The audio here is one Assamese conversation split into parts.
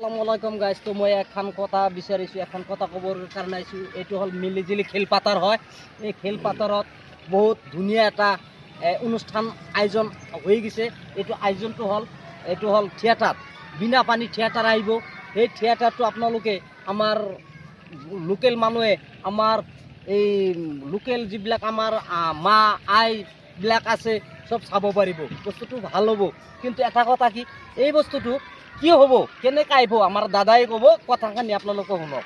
আসসালামু আলাইকুম গাইজ। তো মই এখন কথা বিচাৰিছোঁ, এখন কথা ক'বৰ কাৰণে আহিছোঁ। এইটো হ'ল মিলিজুলি খেলপাতাৰ হয়। এই খেলপাতাৰত বহুত ধুনীয়া এটা অনুষ্ঠান আয়োজন হৈ গৈছে। এইটো হ'ল থিয়েটাৰ, বিনা পানী থিয়েটাৰ আহিব। সেই থিয়েটাৰটো আপোনালোকে আমাৰ লোকেল মানুহে, আমাৰ এই লোকেল যিবিলাক আমাৰ মা আইবিলাক আছে চব চাব পাৰিব। বস্তুটো ভাল হ'ব। কিন্তু এটা কথা কি, এই বস্তুটো কি হ'ব, কেনেকৈ আহিব, আমাৰ দাদাই ক'ব। কথাখিনি আপোনালোকে শুনক।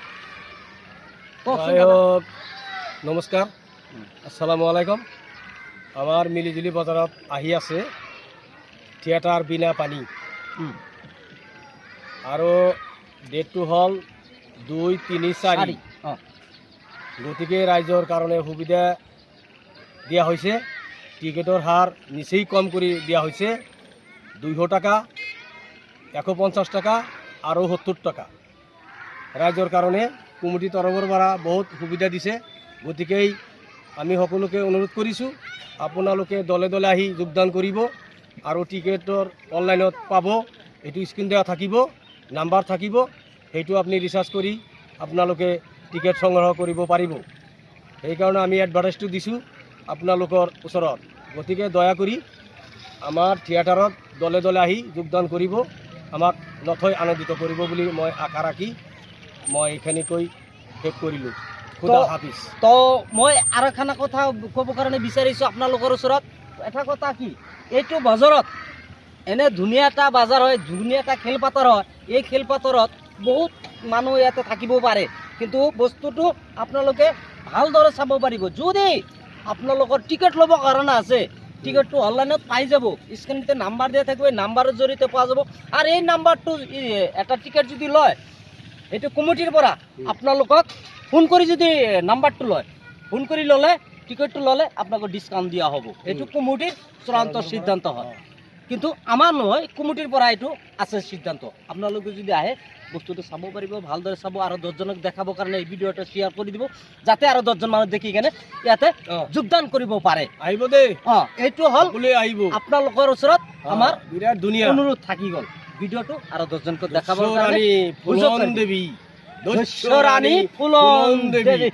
নমস্কাৰ, আসসালামু আলাইকুম। আমাৰ মিলিজুলি বজাৰত আহি আছে থিয়েটাৰ বিনা পানী, আৰু ডেটটো হ'ল 2, 3, 4। গতিকে ৰাইজৰ কাৰণে সুবিধা দিয়া হৈছে। টিকেটৰ হাৰ নিচেই কম কৰি দিয়া হৈছে, 200 টাকা, 150 টাকা আৰু 70 টাকা। ৰাইজৰ কাৰণে কমিটিৰ তৰফৰ পৰা বহুত সুবিধা দিছে। গতিকেই আমি সকলোকে অনুৰোধ কৰিছোঁ, আপোনালোকে দলে দলে আহি যোগদান কৰিব। আৰু টিকেটৰ অনলাইনত পাব, এইটো স্ক্ৰীন দিয়া থাকিব, নাম্বাৰ থাকিব, সেইটো আপুনি ৰিচাৰ্জ কৰি আপোনালোকে টিকেট সংগ্ৰহ কৰিব পাৰিব। সেইকাৰণে আমি এডভাৰটাইজটো দিছোঁ আপোনালোকৰ ওচৰত। গতিকে দয়া কৰি আমাৰ থিয়েটাৰত দলে দলে আহি যোগদান কৰিব, আমাক নথৈ আনন্দিত কৰিব বুলি মই আশা ৰাখি মই এইখিনিকৈ শেষ কৰিলোঁ। খুদা হাফিজ। তো মই আৰু এখন কথা ক'ব কাৰণে বিচাৰিছোঁ আপোনালোকৰ ওচৰত। এটা কথা কি, এইটো বজাৰত এনে ধুনীয়া এটা বজাৰ হয়, ধুনীয়া এটা খেলপাতৰ হয়। এই খেলপাতৰত বহুত মানুহ ইয়াতে থাকিব পাৰে, কিন্তু বস্তুটো আপোনালোকে ভালদৰে চাব পাৰিব। যদি আপোনালোকৰ টিকেট ল'ব কাৰণে আছে, টিকেটটো অনলাইনত পাই যাব, স্ক্ৰীনতে নাম্বাৰ দিয়া থাকিব, এই নাম্বাৰৰ জৰিয়তে পোৱা যাব। আৰু এই নাম্বাৰটো এটা টিকেট যদি লয়, এইটো কমিটিৰ পৰা আপোনালোকক ফোন কৰি যদি নাম্বাৰটো লয়, ফোন কৰি ল'লে, টিকেটটো ল'লে আপোনালোকক ডিছকাউণ্ট দিয়া হ'ব। এইটো কমিটিৰ চূড়ান্ত সিদ্ধান্ত হয়, কিন্তু আমাৰ নহয়, কমিটিৰ পৰা এইটো আছে সিদ্ধান্ত। আপোনালোকে যদি আহে বস্তুটো চাব পাৰিব, ভালদৰে চাব, আৰু 10জনক দেখাবৰ কাৰণে এই ভিডিঅ'টো শ্বেয়াৰ কৰি দিব, যাতে আৰু 10জন মানুহ দেখি কেনে ইয়াতে যোগদান কৰিব পাৰে। আহিব দেই, এইটো হ'ল আহিব আপোনালোকৰ ওচৰত আমাৰ বিৰাট ধুনীয়া অনুৰোধ থাকি গ'ল। ভিডিঅ'টো আৰু 10জনক দেখাবৰ দস্যু কাৰণে। ৰাণী ফুলন দেৱী, দস্যু ৰাণী ফুলন দেৱী।